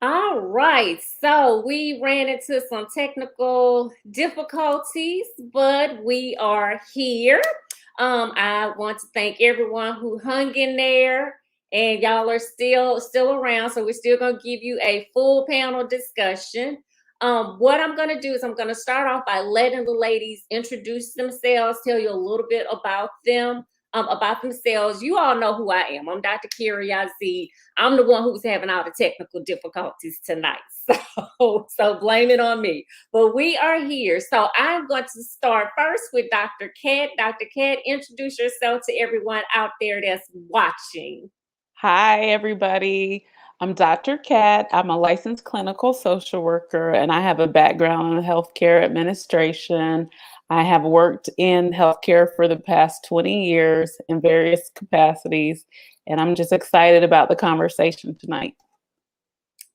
All right, so we ran into some technical difficulties, but we are here. I want to thank everyone who hung in there, and y'all are still around. So we're still gonna give you a full panel discussion. What I'm gonna do is I'm gonna start off by letting the ladies introduce themselves, tell you a little bit about themselves. You all know who I am. I'm Dr. Carey Yazeed. I'm the one who's having all the technical difficulties tonight. So blame it on me. But we are here. So I'm going to start first with Dr. Kat. Dr. Kat, introduce yourself to everyone out there that's watching. Hi, everybody. I'm Dr. Kat. I'm a licensed clinical social worker and I have a background in healthcare administration. I have worked in healthcare for the past 20 years in various capacities, and I'm just excited about the conversation tonight.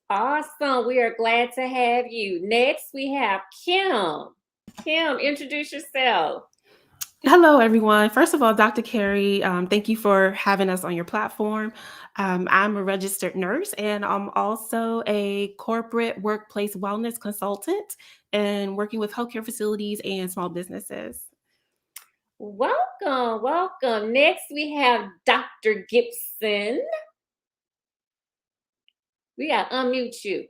Awesome. We are glad to have you. Next, we have Kim. Kim, introduce yourself. Hello, everyone. First of all, Dr. Carey, thank you for having us on your platform. I'm a registered nurse and I'm also a corporate workplace wellness consultant and working with healthcare facilities and small businesses. Welcome. Next, we have Dr. Gibson. We got to unmute you.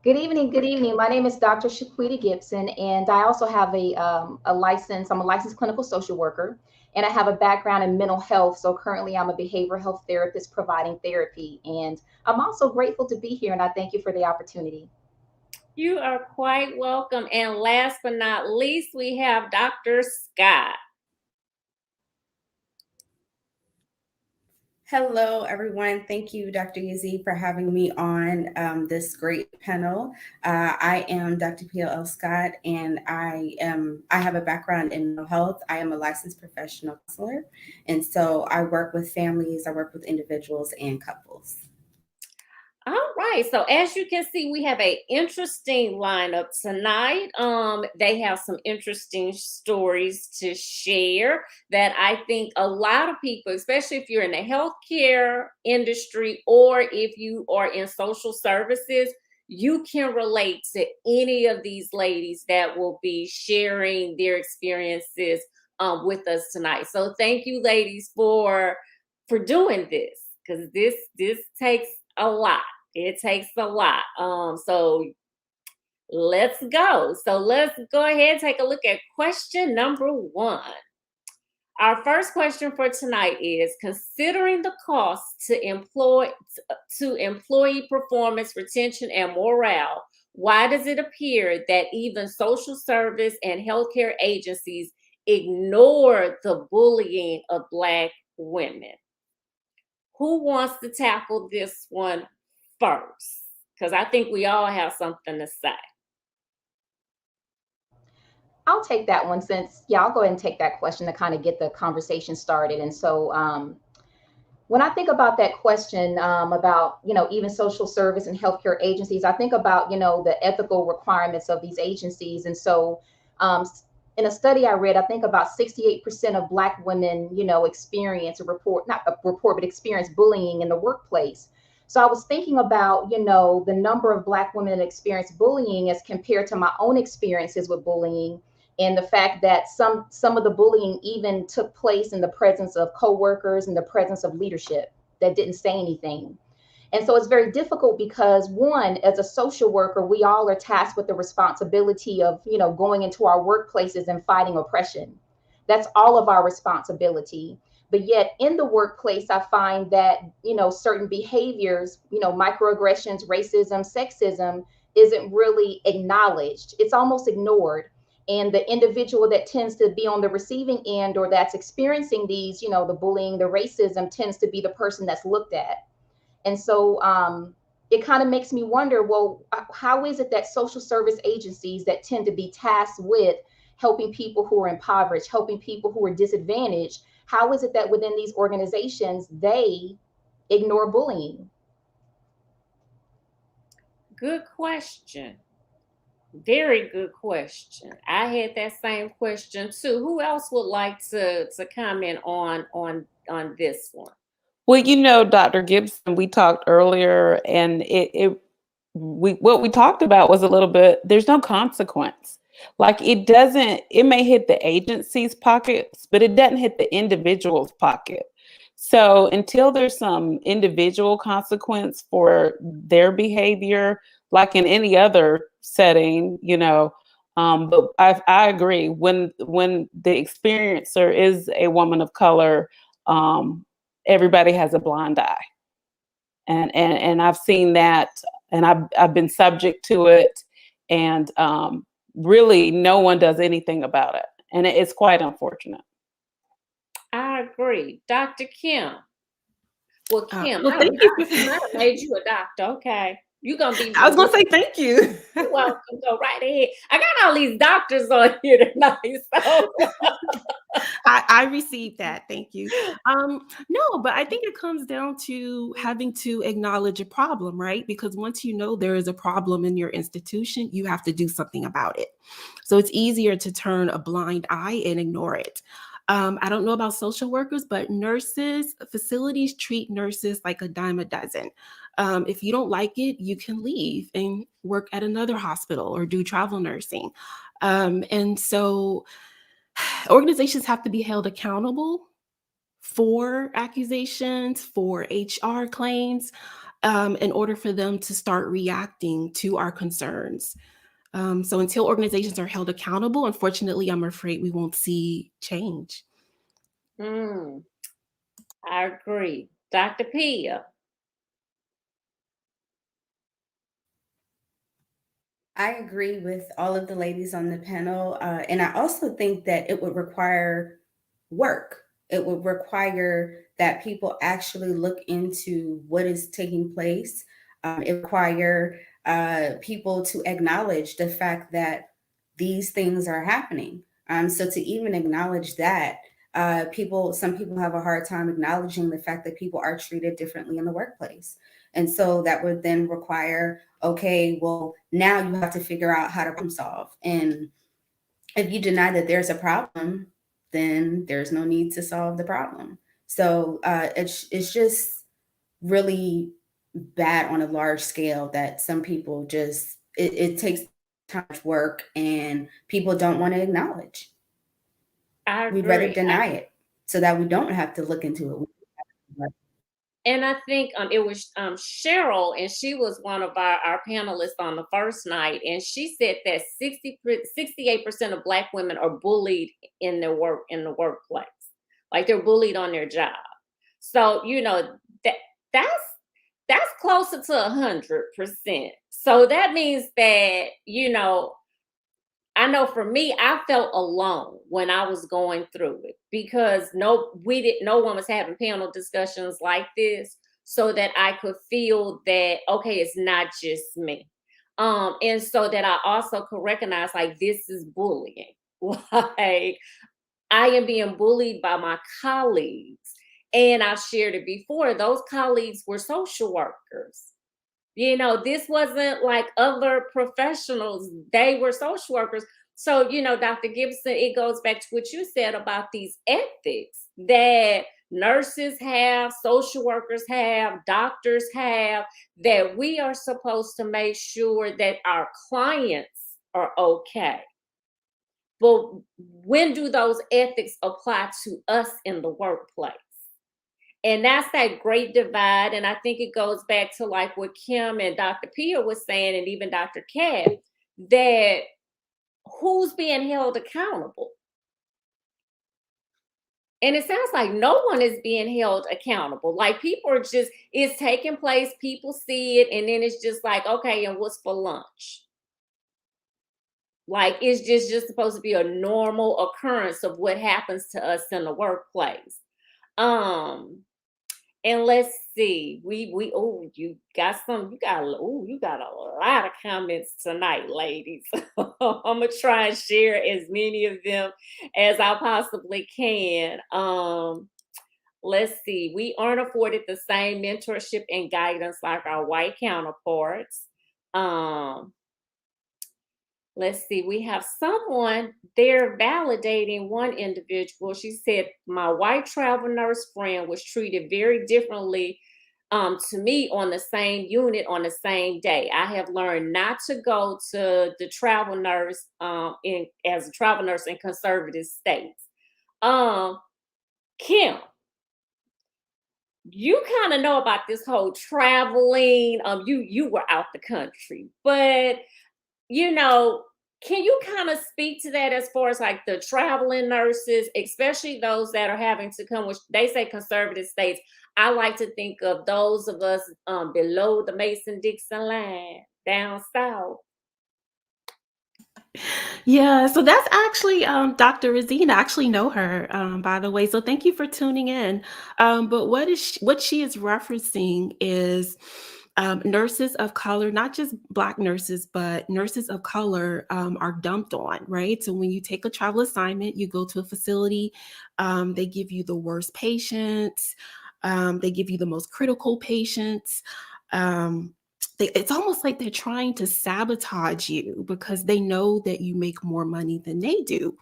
Good evening. Good evening. My name is Dr. Shaquita Gibson, and I also have a license. I'm a licensed clinical social worker, and I have a background in mental health. So currently, I'm a behavioral health therapist providing therapy, and I'm also grateful to be here. And I thank you for the opportunity. You are quite welcome. And last but not least, we have Dr. Scott. Hello, everyone. Thank you, Dr. Yazeed, for having me on this great panel. I am Dr. P.L. Scott, and I have a background in mental health. I am a licensed professional counselor, and so I work with families, I work with individuals and couples. All right. So as you can see, we have an interesting lineup tonight. They have some interesting stories to share that I think a lot of people, especially if you're in the healthcare industry or if you are in social services, you can relate to any of these ladies that will be sharing their experiences with us tonight. So thank you, ladies, for doing this, because this takes a lot. It takes a lot. So let's go. So let's go ahead and take a look at question number 1. Our first question for tonight is, considering the cost to employee performance, retention, and morale, why does it appear that even social service and healthcare agencies ignore the bullying of Black women? Who wants to tackle this one first? Because I think we all have something to say. I'll take that one I'll go ahead and take that question to kind of get the conversation started. And so when I think about that question about, even social service and healthcare agencies, I think about, the ethical requirements of these agencies. And so in a study I read, I think about 68% of Black women, experience experience bullying in the workplace. So I was thinking about, the number of Black women that experience bullying as compared to my own experiences with bullying, and the fact that some of the bullying even took place in the presence of coworkers and the presence of leadership that didn't say anything. And so it's very difficult because, one, as a social worker, we all are tasked with the responsibility of, going into our workplaces and fighting oppression. That's all of our responsibility. But yet in the workplace, I find that, certain behaviors, microaggressions, racism, sexism isn't really acknowledged. It's almost ignored. And the individual that tends to be on the receiving end or that's experiencing these, the bullying, the racism, tends to be the person that's looked at. And so it kind of makes me wonder, well, how is it that social service agencies that tend to be tasked with helping people who are impoverished, helping people who are disadvantaged, how is it that within these organizations, they ignore bullying? Good question. Very good question. I had that same question too. Who else would like to comment on this one? Well, you know, Dr. Gibson, we talked earlier, and what we talked about was a little bit, there's no consequence. Like it may hit the agency's pockets, but it doesn't hit the individual's pocket. So until there's some individual consequence for their behavior, like in any other setting, you know, but I agree, when the experiencer is a woman of color, everybody has a blind eye. And I've seen that, and I've been subject to it, and really no one does anything about it, and it's quite unfortunate. I agree. Dr. Kim. Well, Kim, Well, I thank you. might have made you a doctor. Okay. You're going to be. I was going to say thank you. You're welcome. Go right ahead. I got all these doctors on here tonight. So. I received that. Thank you. No, but I think it comes down to having to acknowledge a problem, right? Because once you know there is a problem in your institution, you have to do something about it. So it's easier to turn a blind eye and ignore it. I don't know about social workers, but facilities treat nurses like a dime a dozen. If you don't like it, you can leave and work at another hospital or do travel nursing. And so organizations have to be held accountable for accusations, for HR claims, in order for them to start reacting to our concerns. So until organizations are held accountable, unfortunately, I'm afraid we won't see change. I agree. Dr. Pia. I agree with all of the ladies on the panel. And I also think that it would require work. It would require that people actually look into what is taking place. It require people to acknowledge the fact that these things are happening. So to even acknowledge that, some people have a hard time acknowledging the fact that people are treated differently in the workplace. And so that would then require, okay, well, now you have to figure out how to problem solve. And if you deny that there's a problem, then there's no need to solve the problem. So it's just really bad on a large scale that some people just, it takes time to work and people don't want to acknowledge. We'd rather deny it so that we don't have to look into it. And I think it was Cheryl, and she was one of our panelists on the first night, and she said that 68% of Black women are bullied in the workplace, like they're bullied on their job. So you know that's closer to 100%. So that means that I know for me, I felt alone when I was going through it because no one was having panel discussions like this so that I could feel that, okay, it's not just me. And so that I also could recognize like, this is bullying. Like I am being bullied by my colleagues. And I've shared it before. Those colleagues were social workers. This wasn't like other professionals. They were social workers. So, Dr. Gibson, it goes back to what you said about these ethics that nurses have, social workers have, doctors have, that we are supposed to make sure that our clients are okay. But when do those ethics apply to us in the workplace? And that's that great divide. And I think it goes back to like what Kim and Dr. Pia was saying, and even Dr. Kat, that who's being held accountable? And it sounds like no one is being held accountable. Like people are just, it's taking place, people see it, and then it's just like, okay, and what's for lunch? Like it's just supposed to be a normal occurrence of what happens to us in the workplace. And let's see, you got a lot of comments tonight, ladies. I'm gonna try and share as many of them as I possibly can. Let's see, we aren't afforded the same mentorship and guidance like our white counterparts. let's see, we have someone, they're validating one individual. She said, my white travel nurse friend was treated very differently to me on the same unit on the same day. I have learned not to go to the travel nurse as a travel nurse in conservative states. Kim, you kind of know about this whole traveling. You were out the country, but you know, can you kind of speak to that as far as like the traveling nurses, especially those that are having to come, which they say conservative states. I like to think of those of us below the Mason-Dixon line down south. Yeah, so that's actually Dr. Razine. I actually know her, by the way. So thank you for tuning in. But what she is referencing is nurses of color, not just Black nurses, but nurses of color are dumped on, right? So when you take a travel assignment, you go to a facility, they give you the worst patients, they give you the most critical patients. It's almost like they're trying to sabotage you because they know that you make more money than they do.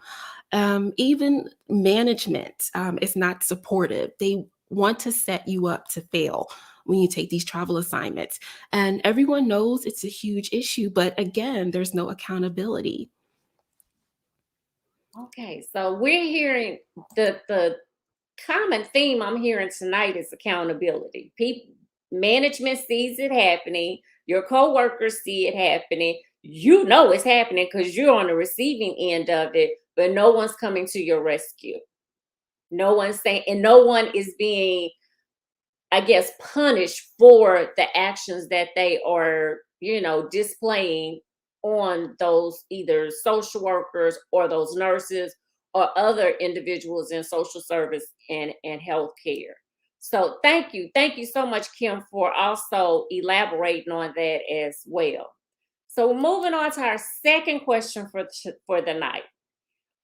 Even management is not supportive. They want to set you up to fail when you take these travel assignments. And everyone knows it's a huge issue, but again, there's no accountability. Okay, so we're hearing the common theme I'm hearing tonight is accountability. People, management sees it happening. Your coworkers see it happening. You know it's happening because you're on the receiving end of it, but no one's coming to your rescue. No one's saying, and no one is being, I guess, punished for the actions that they are, displaying on those either social workers or those nurses or other individuals in social service and healthcare. So thank you. Thank you so much, Kim, for also elaborating on that as well. So moving on to our second question for the night.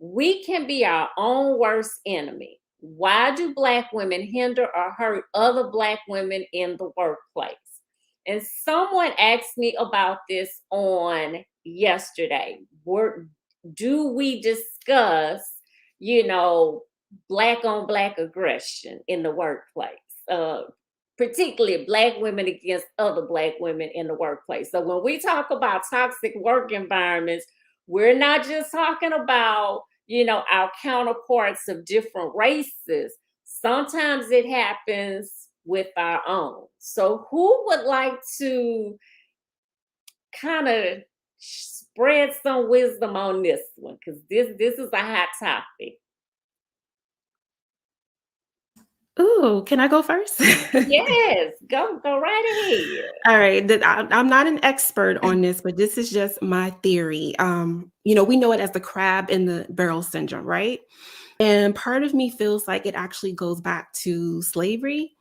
We can be our own worst enemy. Why do Black women hinder or hurt other Black women in the workplace? And someone asked me about this on yesterday. Do we discuss, Black on Black aggression in the workplace? Particularly Black women against other Black women in the workplace. So when we talk about toxic work environments, we're not just talking about, our counterparts of different races. Sometimes it happens with our own. So who would like to kind of spread some wisdom on this one? Because this is a hot topic. Ooh, can I go first? Yes, go right ahead. All right, I'm not an expert on this, but this is just my theory. We know it as the crab in the barrel syndrome, right? And part of me feels like it actually goes back to slavery.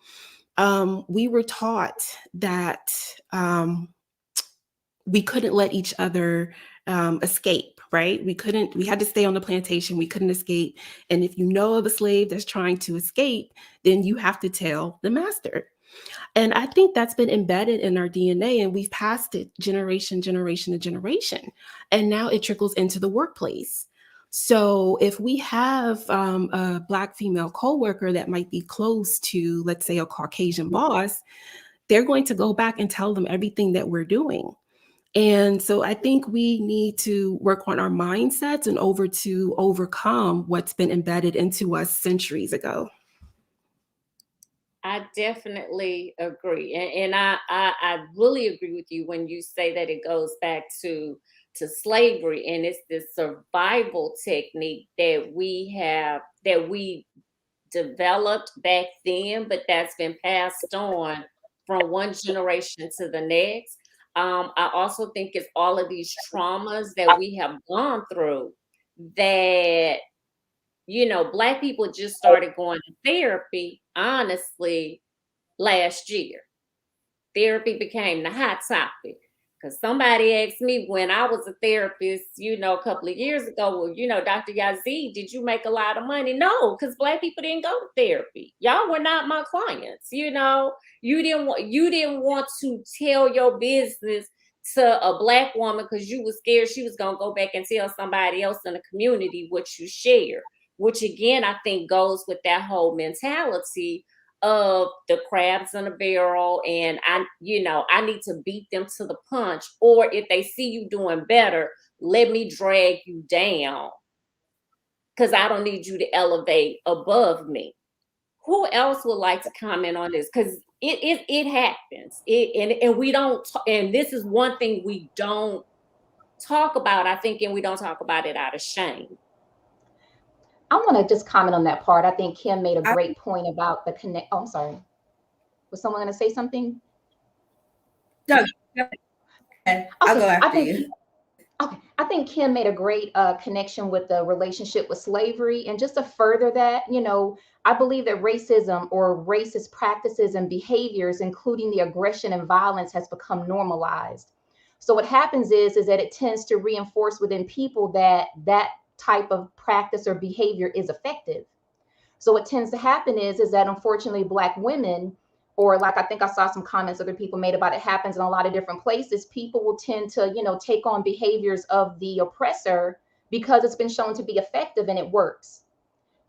We were taught that we couldn't let each other escape, right? We had to stay on the plantation. We couldn't escape. And if you know of a slave that's trying to escape, then you have to tell the master. And I think that's been embedded in our DNA, and we've passed it generation to generation. And now it trickles into the workplace. So if we have a Black female coworker that might be close to, let's say, a Caucasian boss, they're going to go back and tell them everything that we're doing. And so I think we need to work on our mindsets and overcome what's been embedded into us centuries ago. I definitely agree. And I really agree with you when you say that it goes back to slavery, and it's this survival technique that we developed back then, but that's been passed on from one generation to the next. I also think it's all of these traumas that we have gone through that, Black people just started going to therapy, honestly, last year. Therapy became the hot topic. Because somebody asked me when I was a therapist, a couple of years ago, well, Dr. Yazeed, did you make a lot of money? No, because Black people didn't go to therapy. Y'all were not my clients. You didn't want to tell your business to a Black woman because you was scared she was going to go back and tell somebody else in the community what you shared, which again, I think goes with that whole mentality of the crabs in a barrel, and I need to beat them to the punch, or if they see you doing better, let me drag you down because I don't need you to elevate above me. Who else would like to comment on this? Because it happens. And we don't, and this is one thing we don't talk about, I think, and we don't talk about it out of shame. I want to just comment on that part. I think Kim made a great point about the connect. Oh, I'm sorry. Was someone going to say something? No, I'll go after you. Okay, I think Kim made a great connection with the relationship with slavery. And just to further that, I believe that racism or racist practices and behaviors, including the aggression and violence, has become normalized. So what happens is that it tends to reinforce within people that type of practice or behavior is effective. So what tends to happen is that unfortunately Black women, or like I think I saw some comments other people made about it, happens in a lot of different places, people will tend to, take on behaviors of the oppressor because it's been shown to be effective and it works.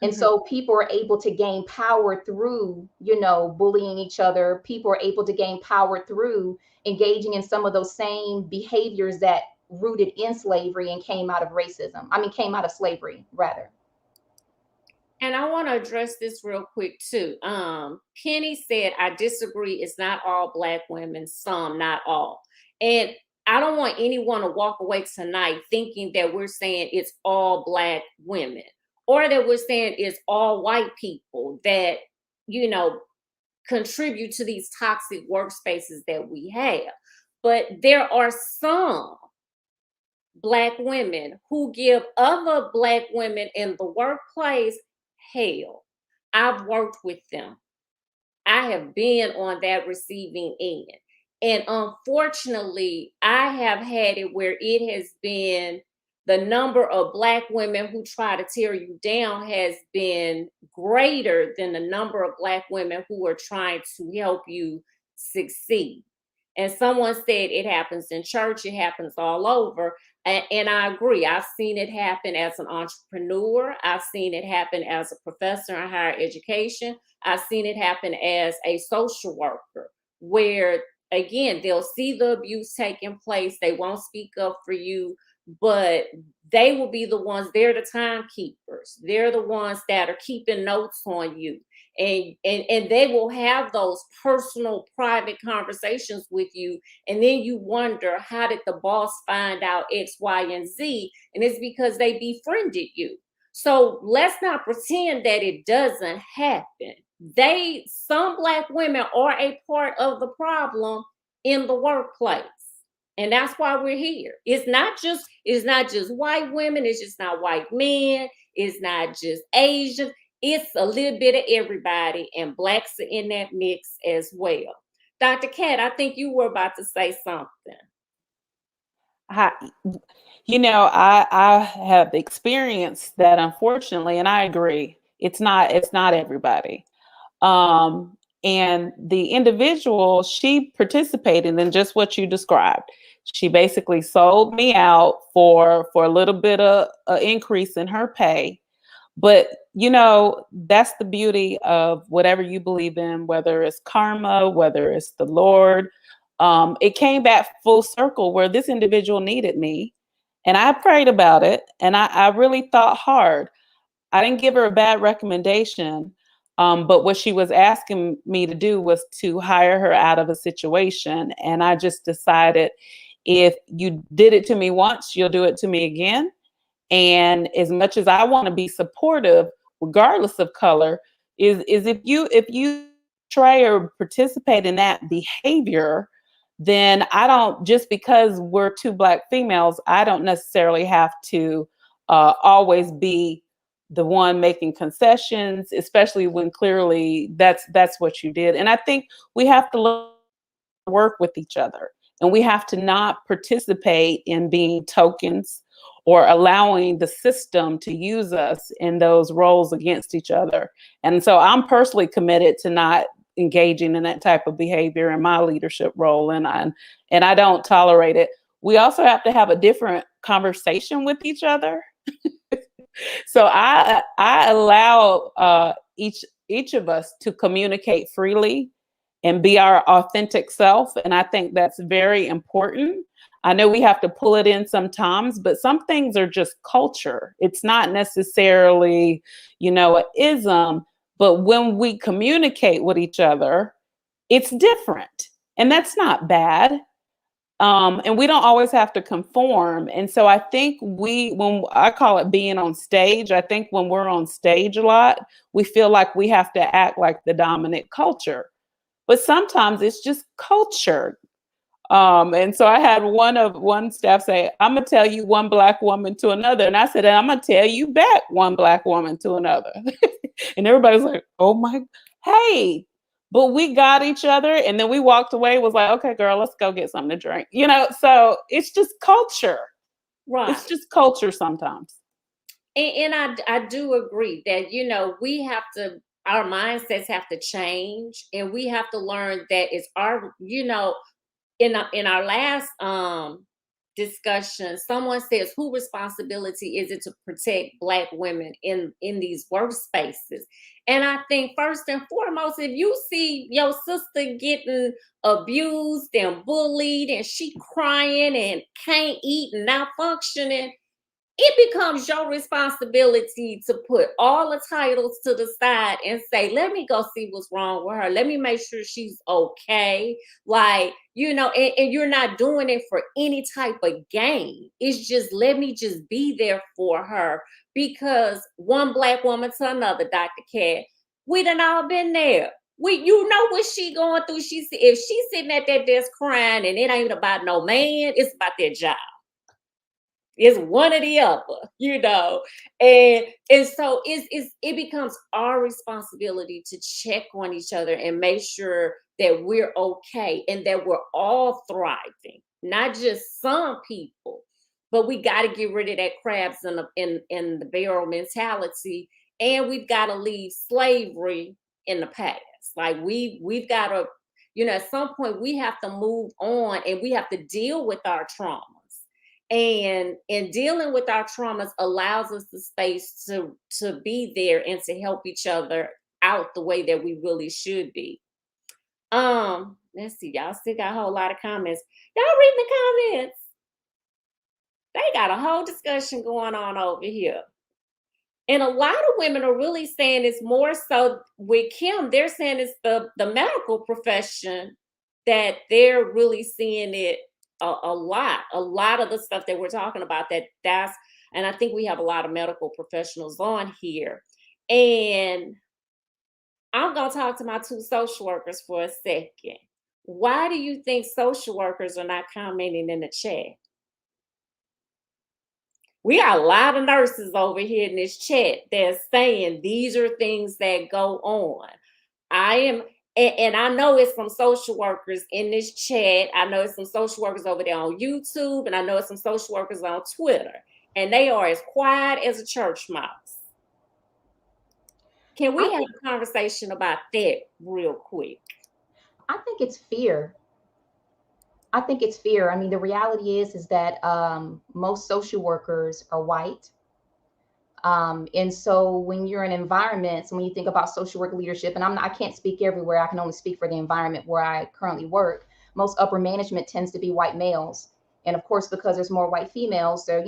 And so people are able to gain power through, bullying each other. People are able to gain power through engaging in some of those same behaviors that rooted in slavery and came out of came out of slavery, rather. And I want to address this real quick too. Penny said, I disagree. It's not all Black women, some, not all. And I don't want anyone to walk away tonight thinking that we're saying it's all Black women, or that we're saying it's all white people that, contribute to these toxic workspaces that we have. But there are some Black women who give other Black women in the workplace hell. I've worked with them. I have been on that receiving end. And unfortunately, I have had it where it has been the number of Black women who try to tear you down has been greater than the number of Black women who are trying to help you succeed. And someone said it happens in church, it happens all over. And I agree. I've seen it happen as an entrepreneur. I've seen it happen as a professor in higher education. I've seen it happen as a social worker, where, again, they'll see the abuse taking place. They won't speak up for you, but they will be the ones, they're the timekeepers. They're the ones that are keeping notes on you. And they will have those personal, private conversations with you. And then you wonder, how did the boss find out X, Y, and Z? And it's because they befriended you. So let's not pretend that it doesn't happen. Some Black women are a part of the problem in the workplace. And that's why we're here. It's not just white women. It's just not white men. It's not just Asian. It's a little bit of everybody, and Blacks are in that mix as well. Dr. Cat, I think you were about to say something. I have experienced that, unfortunately, and I agree. It's not everybody. And the individual, she participated in just what you described. She basically sold me out for a little bit of an increase in her pay. But, that's the beauty of whatever you believe in, whether it's karma, whether it's the Lord. It came back full circle where this individual needed me. And I prayed about it. And I really thought hard. I didn't give her a bad recommendation. But what she was asking me to do was to hire her out of a situation. And I just decided, if you did it to me once, you'll do it to me again. And as much as I want to be supportive, regardless of color, is if you try or participate in that behavior, then I don't, just because we're two Black females, I don't necessarily have to always be the one making concessions, especially when clearly that's what you did. And I think we have to work with each other, and we have to not participate in being tokens or allowing the system to use us in those roles against each other. And so I'm personally committed to not engaging in that type of behavior in my leadership role, and I don't tolerate it. We also have to have a different conversation with each other. So I allow each of us to communicate freely and be our authentic self, and I think that's very important. I know we have to pull it in sometimes, but some things are just culture. It's not necessarily, an ism, but when we communicate with each other, it's different, and that's not bad. And we don't always have to conform. And so I think when I call it being on stage, I think when we're on stage a lot, we feel like we have to act like the dominant culture. But sometimes it's just culture. And so I had one staff say, "I'm gonna tell you one Black woman to another," and I said, "I'm gonna tell you back one Black woman to another." And everybody's like, "Oh my, hey!" But we got each other, and then we walked away. Was like, "Okay, girl, let's go get something to drink." So it's just culture. Right. It's just culture sometimes. And I do agree that, we have to, our mindsets have to change, and we have to learn that it's our, in our last discussion, someone says, whose responsibility is it to protect Black women in these workspaces? And I think first and foremost, if you see your sister getting abused and bullied and she crying and can't eat and not functioning, it becomes your responsibility to put all the titles to the side and say, let me go see what's wrong with her. Let me make sure she's okay. Like, and you're not doing it for any type of gain. It's just, let me just be there for her, because one Black woman to another, Dr. Cat, we done all been there. You know what she going through. If she's sitting at that desk crying, and it ain't about no man, it's about their job. It's one or the other, and so it becomes our responsibility to check on each other and make sure that we're okay and that we're all thriving, not just some people. But we got to get rid of that crabs in the barrel mentality, and we've got to leave slavery in the past. Like we've got to, at some point we have to move on, and we have to deal with our trauma. And dealing with our traumas allows us the space to be there and to help each other out the way that we really should be. Let's see, y'all still got a whole lot of comments. Y'all read the comments. They got a whole discussion going on over here. And a lot of women are really saying it's more so with Kim. They're saying it's the medical profession that they're really seeing it a lot of the stuff that we're talking about, and I think we have a lot of medical professionals on here. And I'm going to talk to my two social workers for a second. Why do you think social workers are not commenting in the chat? We got a lot of nurses over here in this chat that's saying these are things that go on. And I know it's some social workers in this chat. I know it's some social workers over there on YouTube, and I know it's some social workers on Twitter, and they are as quiet as a church mouse. Can we have a conversation about that real quick? I think it's fear. I mean, the reality is that most social workers are white. And so when you're in environments, when you think about social work leadership, and I can't speak everywhere, I can only speak for the environment where I currently work, most upper management tends to be white males. And of course, because there's more white females, there,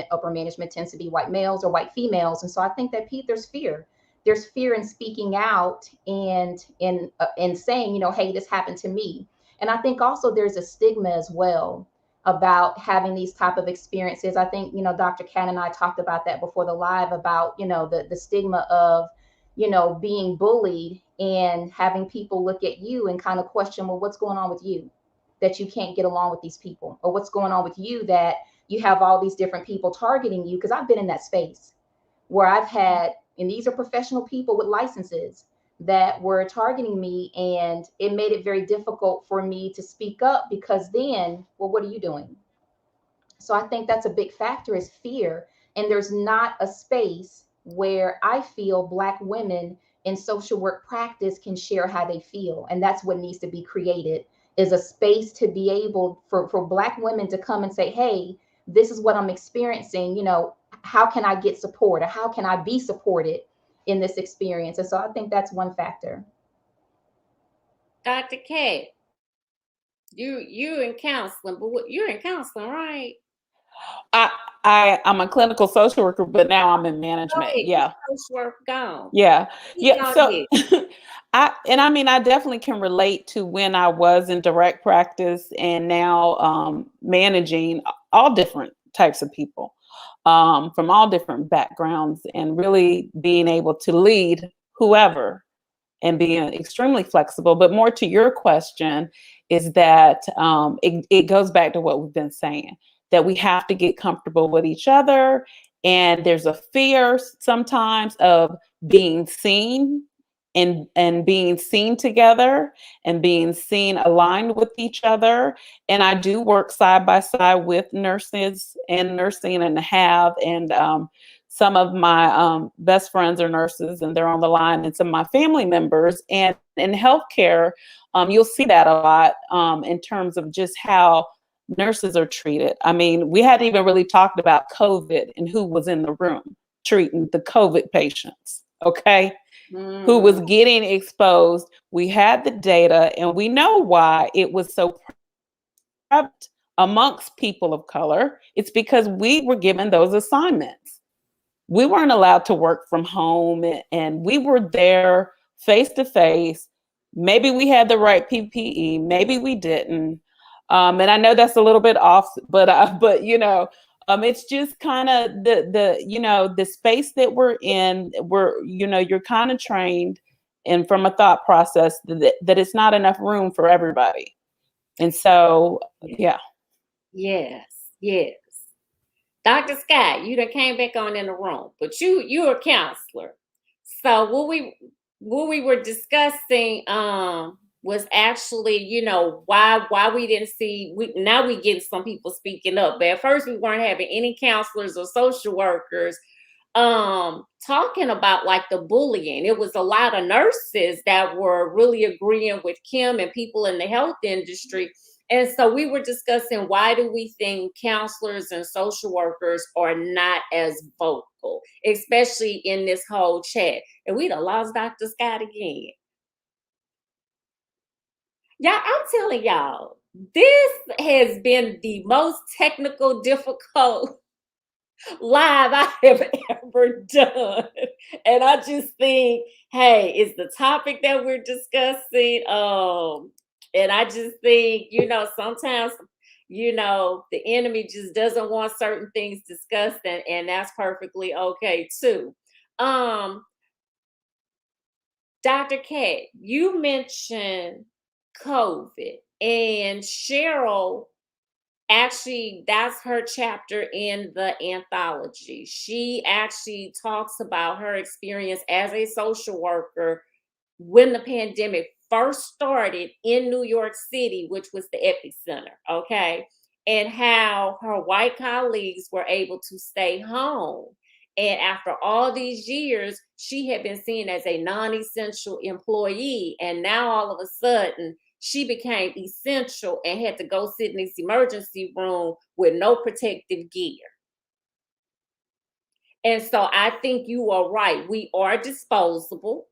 upper management tends to be white males or white females. And so I think that, Pete, there's fear. There's fear in speaking out and in saying, hey, this happened to me. And I think also there's a stigma as well about having these type of experiences. I think, Dr. Kat and I talked about that before the live about, the stigma of, being bullied and having people look at you and kind of question, well, what's going on with you that you can't get along with these people? Or what's going on with you that you have all these different people targeting you? Because I've been in that space where I've had, and these are professional people with licenses that were targeting me, and it made it very difficult for me to speak up, because then, well, what are you doing? So I think that's a big factor, is fear. And there's not a space where I feel Black women in social work practice can share how they feel. And that's what needs to be created, is a space to be able for Black women to come and say, hey, this is what I'm experiencing, you know, how can I get support, or how can I be supported in this experience? And so I think that's one factor. Dr. K, you in counseling, but you're in counseling, right? I'm a clinical social worker, but now I'm in management. Go ahead, Yeah. social work gone. Yeah. Yeah. So Ahead. I mean, I definitely can relate to when I was in direct practice and now managing all different types of people from all different backgrounds, and really being able to lead whoever and being extremely flexible. But more to your question is that it goes back to what we've been saying, that we have to get comfortable with each other. And there's a fear sometimes of being seen and being seen together and being seen aligned with each other. And I do work side by side with nurses and nursing, and some of my best friends are nurses and they're on the line, and some of my family members. And in healthcare, you'll see that a lot in terms of just how nurses are treated. I mean, we hadn't even really talked about COVID and who was in the room treating the COVID patients, okay? Who was getting exposed. We had the data, and we know why it was so prevalent amongst people of color. It's because we were given those assignments. We weren't allowed to work from home, and we were there face to face. Maybe we had the right PPE, maybe we didn't. And I know that's a little bit off, but you know, it's just kind of the space that we're in. You're kind of trained, and from a thought process that it's not enough room for everybody. And so, yeah. Yes. Dr. Scott, you done came back on in the room, but you're a counselor. So what we were discussing was actually, you know, why we didn't see, now we get some people speaking up, but at first we weren't having any counselors or social workers talking about like the bullying. It was a lot of nurses that were really agreeing with Kim and people in the health industry. And so we were discussing, why do we think counselors and social workers are not as vocal, especially in this whole chat? And we done lost Dr. Scott again. Yeah, I'm telling y'all, this has been the most technical, difficult live I have ever done. And I just think, hey, it's the topic that we're discussing. And I just think, you know, sometimes, you know, the enemy just doesn't want certain things discussed, and that's perfectly okay too. Dr. Kat, you mentioned COVID, and Cheryl, actually, that's her chapter in the anthology. She actually talks about her experience as a social worker when the pandemic first started in New York City, which was the epicenter, okay? And how her white colleagues were able to stay home. And after all these years, she had been seen as a non-essential employee. And now all of a sudden, she became essential and had to go sit in this emergency room with no protective gear. And so I think you are right. We are disposable.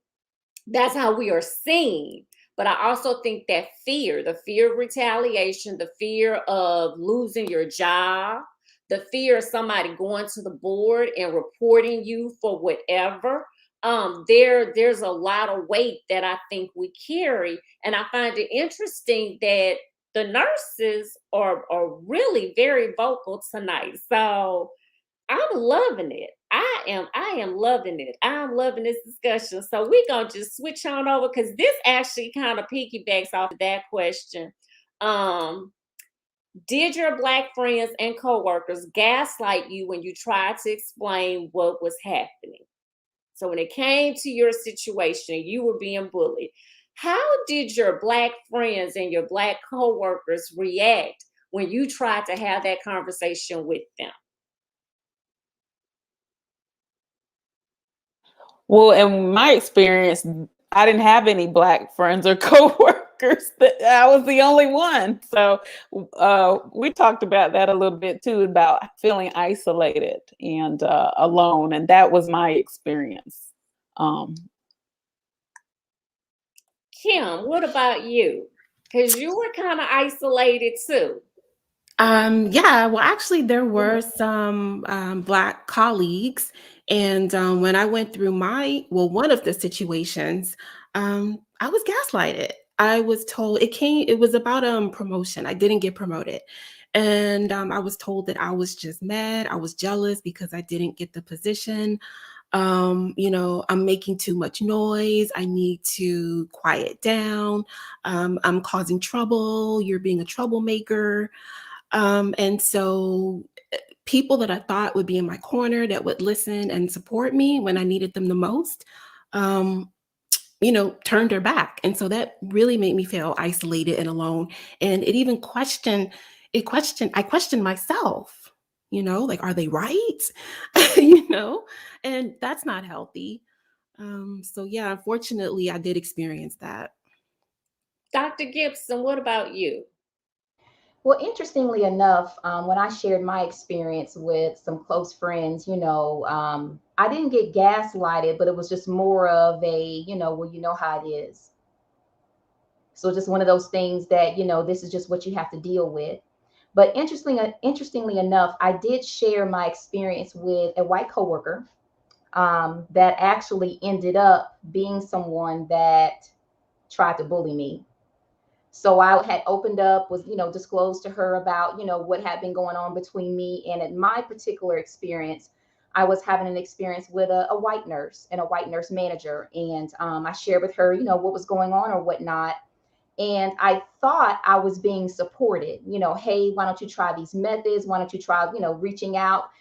That's how we are seen. But I also think that fear, the fear of retaliation, the fear of losing your job, the fear of somebody going to the board and reporting you for whatever, there's a lot of weight that I think we carry. And I find it interesting that the nurses are really very vocal tonight. So I'm loving it. I am loving it. I'm loving this discussion. So we're gonna just switch on over, because this actually kind of piggybacks off of that question. Did your Black friends and coworkers gaslight you when you tried to explain what was happening? So when it came to your situation, you were being bullied. How did your Black friends and your Black coworkers react when you tried to have that conversation with them? Well, in my experience, I didn't have any Black friends or coworkers. I was the only one. So we talked about that a little bit too, about feeling isolated and alone. And that was my experience. Kim, what about you? Because you were kind of isolated too. Yeah, well, actually, there were some Black colleagues. And when I went through one of the situations, I was gaslighted. I was told it was about promotion. I didn't get promoted. And I was told that I was just mad. I was jealous because I didn't get the position. I'm making too much noise. I need to quiet down. I'm causing trouble. You're being a troublemaker. And so people that I thought would be in my corner, that would listen and support me when I needed them the most, turned their back. And so that really made me feel isolated and alone. And I questioned myself, like, are they right? And that's not healthy. So yeah, unfortunately, I did experience that. Dr. Gibson, what about you? Well, interestingly enough, when I shared my experience with some close friends, I didn't get gaslighted, but it was just more of a, well, you know how it is. So just one of those things that, this is just what you have to deal with. But interestingly enough, I did share my experience with a white coworker that actually ended up being someone that tried to bully me. So I had opened up, was, disclosed to her about, what had been going on between me. And in my particular experience, I was having an experience with a white nurse and a white nurse manager. And I shared with her, what was going on or whatnot. And I thought I was being supported, hey, why don't you try these methods? Why don't you try, reaching out,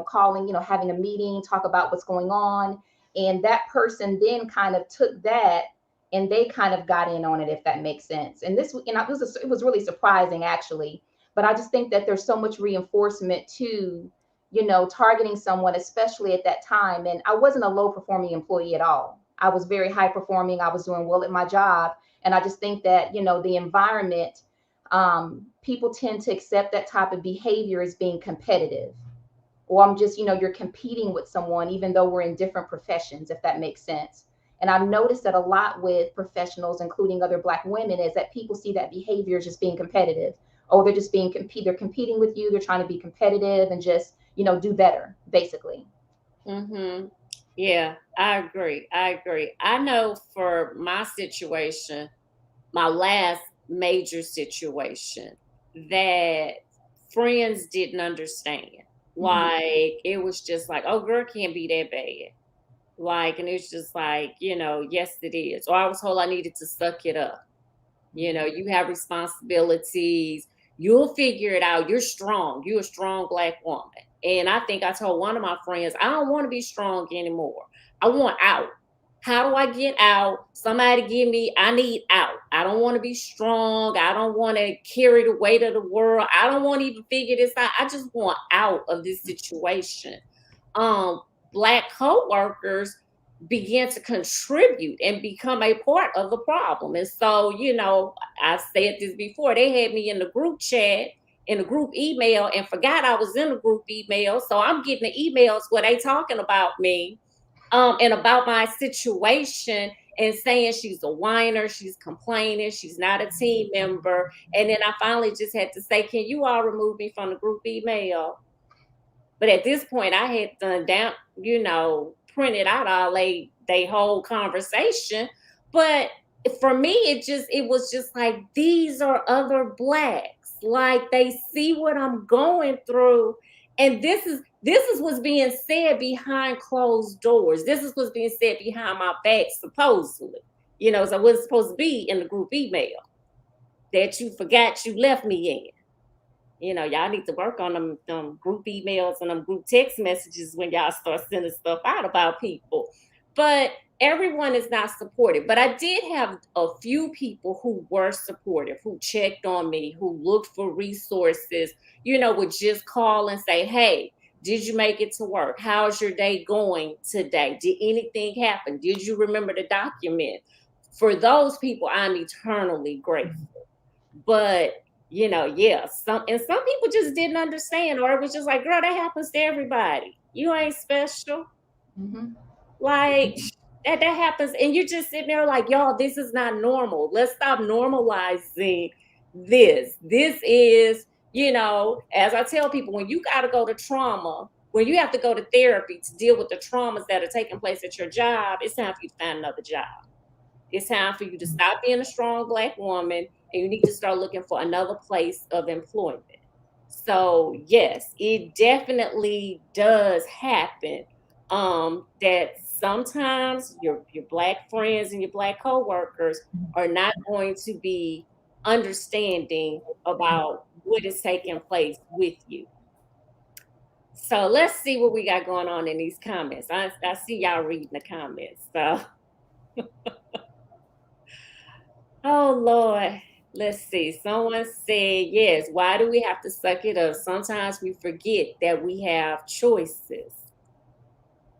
calling, having a meeting, talk about what's going on. And that person then kind of took that and they kind of got in on it, if that makes sense. And it was really surprising, actually. But I just think that there's so much reinforcement to, targeting someone, especially at that time. And I wasn't a low performing employee at all. I was very high performing. I was doing well at my job. And I just think that, the environment, people tend to accept that type of behavior as being competitive. Or I'm just, you're competing with someone, even though we're in different professions, if that makes sense. And I've noticed that a lot with professionals, including other Black women, is that people see that behavior as just being competitive. Oh, they're just they're competing with you. They're trying to be competitive and just, do better, basically. Mm-hmm. Yeah, I agree. I know for my situation, my last major situation, that friends didn't understand. Like, it was just like, oh, girl can't be that bad. Like, and it's just like, yes, it is. Or I was told I needed to suck it up. You have responsibilities. You'll figure it out. You're strong. You're a strong Black woman. And I think I told one of my friends, I don't want to be strong anymore. I want out. How do I get out? Somebody I need out. I don't want to be strong. I don't want to carry the weight of the world. I don't want to even figure this out. I just want out of this situation. Black coworkers begin to contribute and become a part of the problem. And so, I said this before, they had me in the group chat, in the group email, and forgot I was in the group email. So I'm getting the emails where they talking about me and about my situation and saying she's a whiner, she's complaining, she's not a team member. And then I finally just had to say, can you all remove me from the group email? But at this point, I had done down, printed out all they whole conversation. But for me, it was just like, these are other Blacks. Like, they see what I'm going through. And this is what's being said behind closed doors. This is what's being said behind my back, supposedly. So what's supposed to be in the group email that you forgot you left me in. Y'all need to work on them group emails and them group text messages when y'all start sending stuff out about people. But everyone is not supportive. But I did have a few people who were supportive, who checked on me, who looked for resources, would just call and say, hey, Did you make it to work? How's your day going today? Did anything happen? Did you remember to document? For those people, I'm eternally grateful. But yeah, some people just didn't understand, or it was just like, girl, that happens to everybody. You ain't special. Mhm. Like that happens, and you're just sitting there like, y'all, this is not normal. Let's stop normalizing this. This is, as I tell people, when you got to go to trauma, when you have to go to therapy to deal with the traumas that are taking place at your job, it's time for you to find another job. It's time for you to stop being a strong Black woman, and you need to start looking for another place of employment. So yes, it definitely does happen. That sometimes your Black friends and your Black coworkers are not going to be understanding about what is taking place with you. So let's see what we got going on in these comments. I see y'all reading the comments. So oh Lord, let's see. Someone said, yes, why do we have to suck it up? Sometimes we forget that we have choices.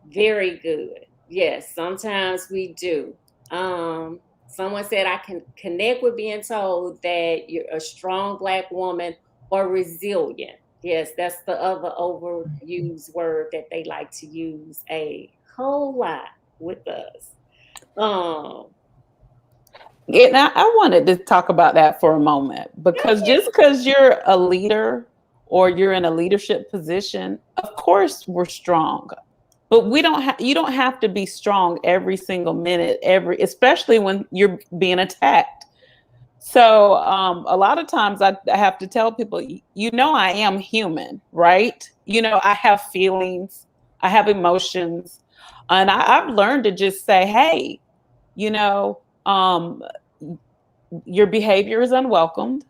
Very good. Yes, sometimes we do. Someone said, I can connect with being told that you're a strong Black woman or resilient. Yes, that's the other overused word that they like to use a whole lot with us. And I wanted to talk about that for a moment, because just because you're a leader or you're in a leadership position, of course we're strong, but you don't have to be strong every single minute, especially when you're being attacked. So a lot of times I have to tell people, I am human, right? I have feelings, I have emotions, and I've learned to just say, hey, your behavior is unwelcomed,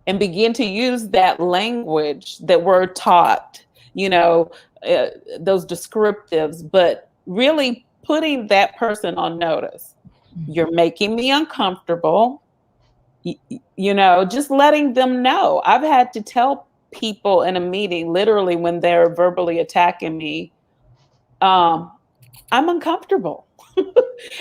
and begin to use that language that we're taught, those descriptives, but really putting that person on notice. You're making me uncomfortable. Just letting them know. I've had to tell people in a meeting, literally when they're verbally attacking me, I'm uncomfortable.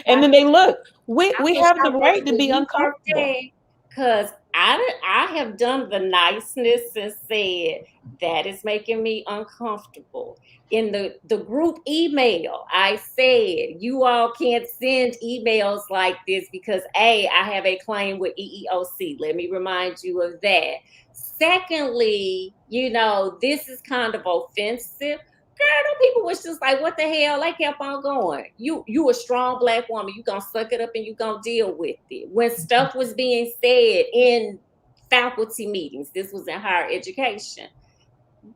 And then they look, we have the right to be uncomfortable. Because I have done the niceness and said that is making me uncomfortable. In the group email, I said, you all can't send emails like this because I have a claim with EEOC. Let me remind you of that. Secondly, this is kind of offensive. Girl, people was just like, what the hell? They kept on going. You a strong Black woman. You gonna suck it up and you gonna deal with it. When stuff was being said in faculty meetings, this was in higher education,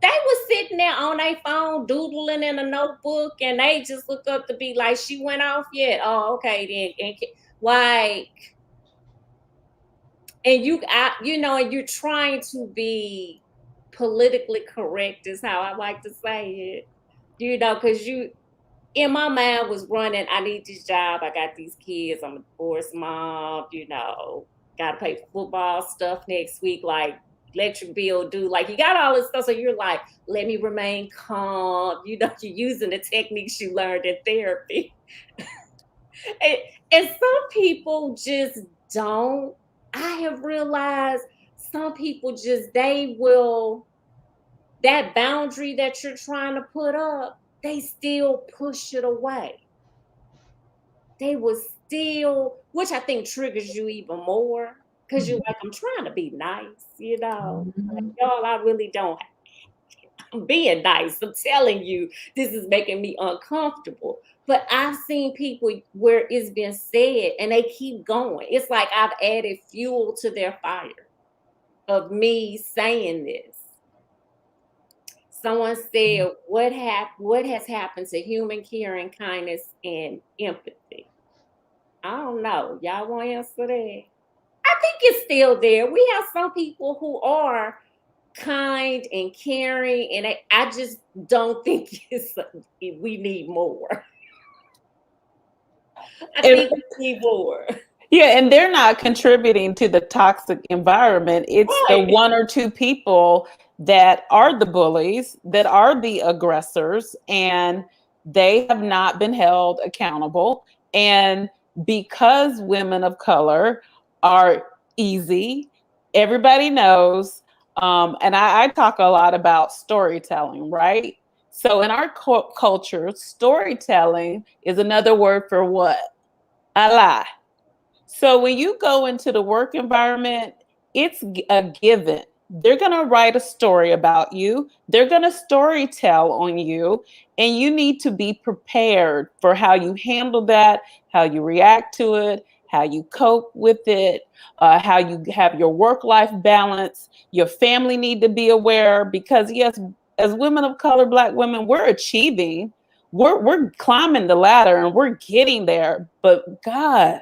they was sitting there on their phone doodling in a notebook, and they just look up to be like, she went off yet? Oh, okay then. And like, and and you're trying to be politically correct is how I like to say it. Because in my mind was running, I need this job, I got these kids, I'm a divorced mom, gotta pay football stuff next week, like electric bill due, like you got all this stuff. So you're like, let me remain calm. You're using the techniques you learned in therapy. and some people just don't. I have realized some people just, that boundary that you're trying to put up, they still push it away. They will still, which I think triggers you even more, because you're like, I'm trying to be nice, Like, y'all, I really don't. I'm being nice. I'm telling you, this is making me uncomfortable. But I've seen people where it's been said and they keep going. It's like I've added fuel to their fire of me saying this. Someone said, what has happened to human caring, kindness, and empathy? I don't know. Y'all want to answer that? I think it's still there. We have some people who are kind and caring, and I just don't think we need more. I think we need more. Yeah, and they're not contributing to the toxic environment. It's the one or two people that are the bullies, that are the aggressors, and they have not been held accountable. And because women of color are easy, everybody knows. And I talk a lot about storytelling, right? So in our culture, storytelling is another word for what? A lie. So when you go into the work environment, it's a given. They're going to write a story about you. They're going to story tell on you. And you need to be prepared for how you handle that, how you react to it, how you cope with it, how you have your work-life balance. Your family need to be aware because, yes, as women of color, Black women, we're achieving. We're climbing the ladder and we're getting there. But God,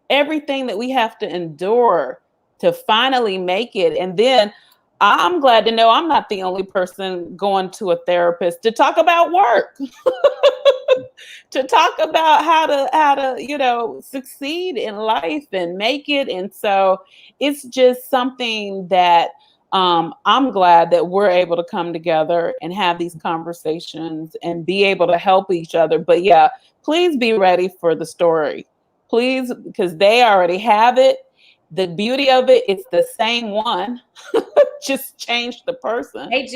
everything that we have to endure to finally make it. And then I'm glad to know I'm not the only person going to a therapist to talk about work, to talk about how to, you know, succeed in life and make it. And so it's just something that I'm glad that we're able to come together and have these conversations and be able to help each other. But yeah, please be ready for the story. Please, because they already have it. The beauty of it, it's the same one, just change the person. They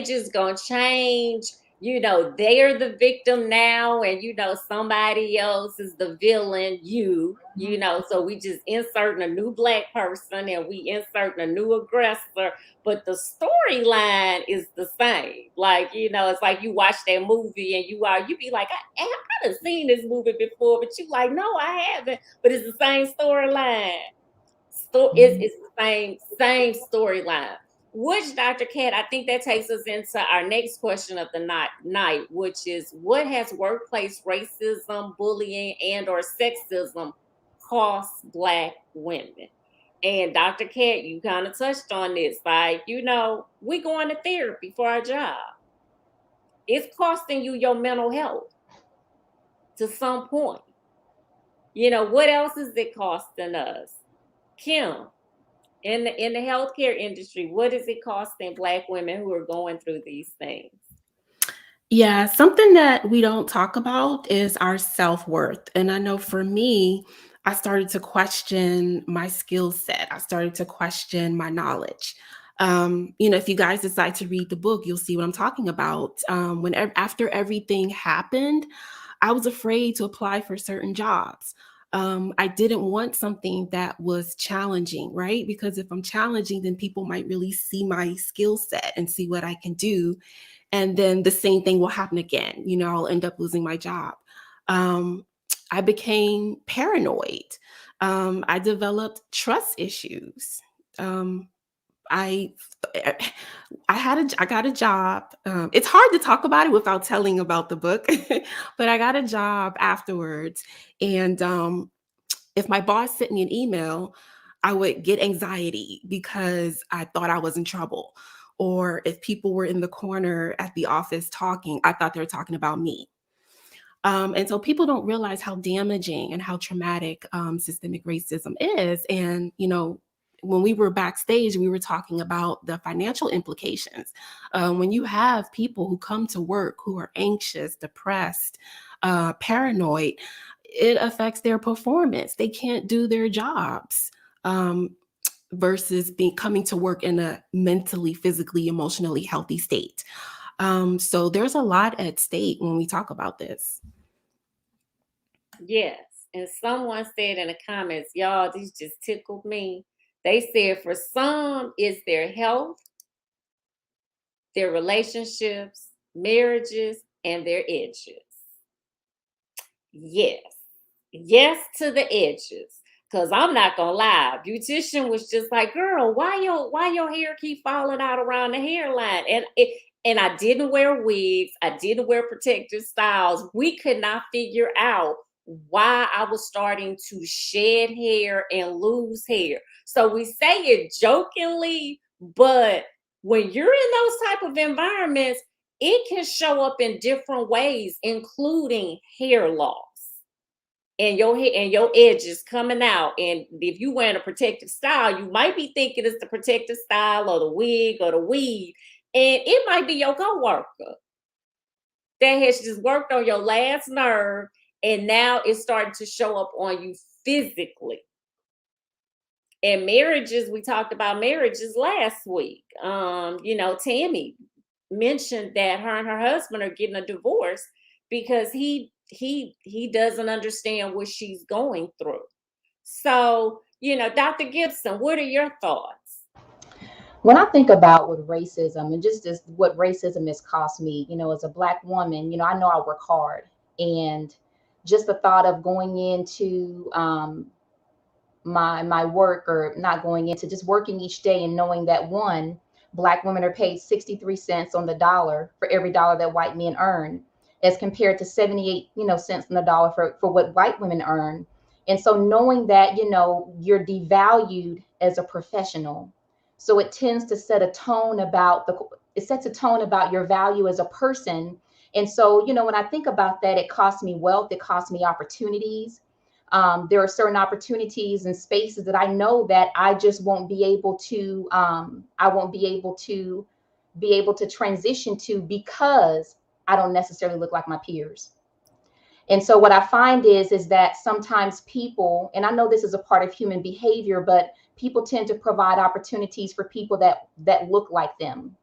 just gonna change. You know, they're the victim now, and you know somebody else is the villain. You know, so we just inserting a new Black person and we inserting a new aggressor, but the storyline is the same. Like, you know, it's like you watch that movie and you be like, I done seen this movie before, but you like, no, I haven't. But it's the same storyline. It's the same storyline. Which, Dr. Cat, I think that takes us into our next question of the night, which is, what has workplace racism, bullying, and or sexism cost Black women? And Dr. Cat, you kind of touched on this. Like, you know, we going to therapy for our job. It's costing you your mental health to some point. You know, what else is it costing us? Kim, in the healthcare industry, what is it costing Black women who are going through these things? Yeah, something that we don't talk about is our self-worth. And I know for me, I started to question my skill set. I started to question my knowledge. You know, if you guys decide to read the book, you'll see what I'm talking about. After everything happened, I was afraid to apply for certain jobs. I didn't want something that was challenging, right? Because if I'm challenging, then people might really see my skill set and see what I can do. And then the same thing will happen again. You know, I'll end up losing my job. I became paranoid. I developed trust issues. I I got a job. It's hard to talk about it without telling about the book, but I got a job afterwards. And if my boss sent me an email, I would get anxiety because I thought I was in trouble. Or if people were in the corner at the office talking, I thought they were talking about me. And so people don't realize how damaging and how traumatic systemic racism is. And, you know, when we were backstage, we were talking about the financial implications. When you have people who come to work who are anxious, depressed, paranoid, it affects their performance. They can't do their jobs. Versus coming to work in a mentally, physically, emotionally healthy state. So there's a lot at stake when we talk about this. Yes. And someone said in the comments, y'all, these just tickled me. They said for some, it's their health, their relationships, marriages, and their edges. Yes. Yes to the edges. Cause I'm not gonna lie, beautician was just like, girl, why your hair keep falling out around the hairline? And I didn't wear wigs, I didn't wear protective styles. We could not figure out why I was starting to shed hair and lose hair. So we say it jokingly, but when you're in those type of environments, it can show up in different ways, including hair loss and your hair and your edges coming out. And if you wearing a protective style, you might be thinking it's the protective style or the wig or the weave, And it might be your coworker that has just worked on your last nerve, and now it's starting to show up on you physically. And marriages, we talked about marriages last week. Tammy mentioned that her and her husband are getting a divorce because he doesn't understand what she's going through. So, Dr. Gibson, what are your thoughts? When I think about what racism and just what racism has cost me, as a Black woman, I know I work hard, and just the thought of going into my work, or not going into, just working each day and knowing that Black women are paid 63 cents on the dollar for every dollar that white men earn, as compared to 78 cents on the dollar for what white women earn. And so knowing that you're devalued as a professional, so it tends to set a tone about your value as a person. And so when I think about that, it costs me wealth, it costs me opportunities. There are certain opportunities and spaces that I know that I just won't be able to transition to, because I don't necessarily look like my peers. And so what I find is that sometimes people, and I know this is a part of human behavior, but people tend to provide opportunities for people that look like them.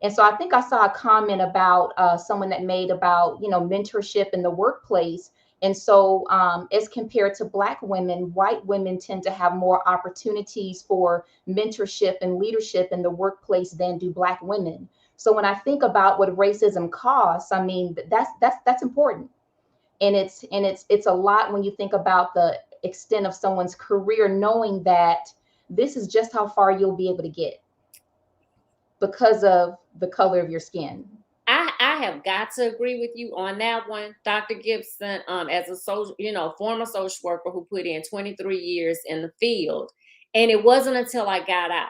And so I think I saw a comment about someone that made about mentorship in the workplace. And so as compared to Black women, white women tend to have more opportunities for mentorship and leadership in the workplace than do Black women. So when I think about what racism costs, I mean, that's important. And it's a lot when you think about the extent of someone's career, knowing that this is just how far you'll be able to get because of the color of your skin. I have got to agree with you on that one, Dr. Gibson. As a former social worker who put in 23 years in the field, and it wasn't until I got out,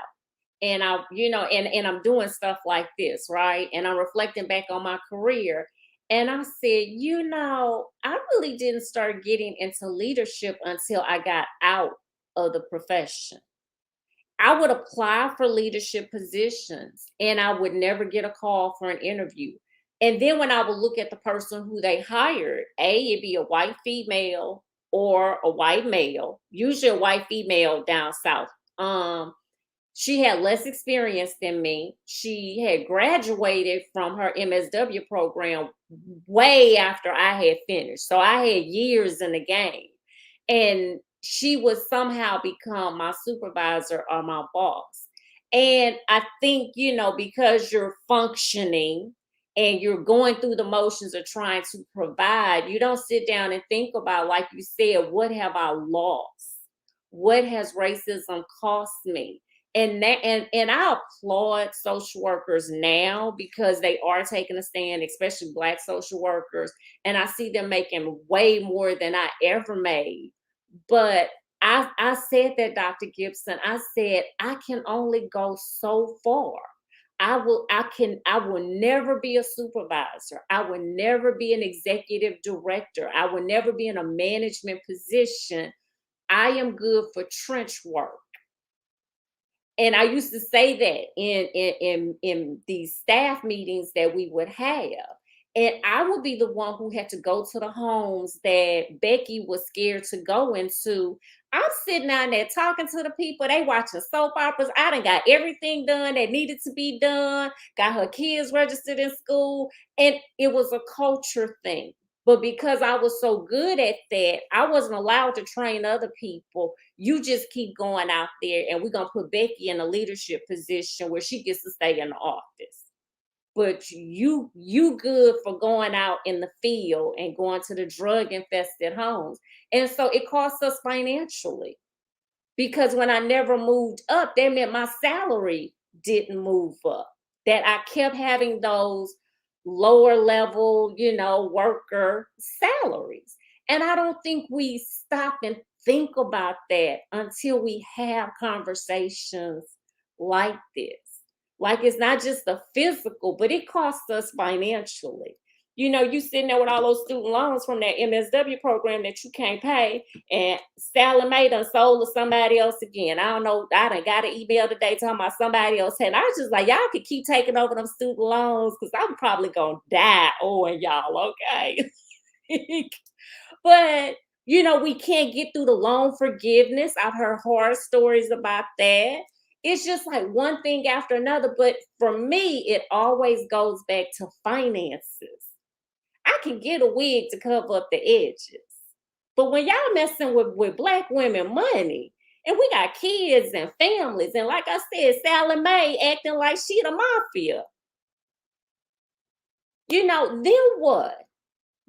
and and I'm doing stuff like this, right? And I'm reflecting back on my career, and I said, I really didn't start getting into leadership until I got out of the profession. I would apply for leadership positions and I would never get a call for an interview. And then when I would look at the person who they hired, it'd be a white female or a white male, usually a white female down south. She had less experience than me. She had graduated from her MSW program way after I had finished. So I had years in the game. And she would somehow become my supervisor or my boss. And I think, because you're functioning and you're going through the motions of trying to provide, you don't sit down and think about, like you said, what have I lost? What has racism cost me? And I applaud social workers now because they are taking a stand, especially Black social workers. And I see them making way more than I ever made. But I said that, Dr. Gibson, I said, I can only go so far. I will never be a supervisor. I will never be an executive director. I will never be in a management position. I am good for trench work. And I used to say that in these staff meetings that we would have. And I would be the one who had to go to the homes that Becky was scared to go into. I'm sitting down there talking to the people. They watching soap operas. I done got everything done that needed to be done. Got her kids registered in school. And it was a culture thing. But because I was so good at that, I wasn't allowed to train other people. You just keep going out there, and we're going to put Becky in a leadership position where she gets to stay in the office. But you good for going out in the field and going to the drug-infested homes. And so it costs us financially. Because when I never moved up, that meant my salary didn't move up. That I kept having those lower level, worker salaries. And I don't think we stop and think about that until we have conversations like this. Like, it's not just the physical, but it costs us financially. you sitting there with all those student loans from that MSW program that you can't pay, and Sally Mae done sold to somebody else again. I don't know. I done got an email today talking about somebody else. And I was just like, y'all could keep taking over them student loans because I'm probably going to die owing y'all, okay? But, we can't get through the loan forgiveness. I've heard horror stories about that. It's just like one thing after another. But for me, it always goes back to finances. I can get a wig to cover up the edges. But when y'all messing with Black women money, and we got kids and families, and like I said, Sally Mae acting like she the mafia, then what?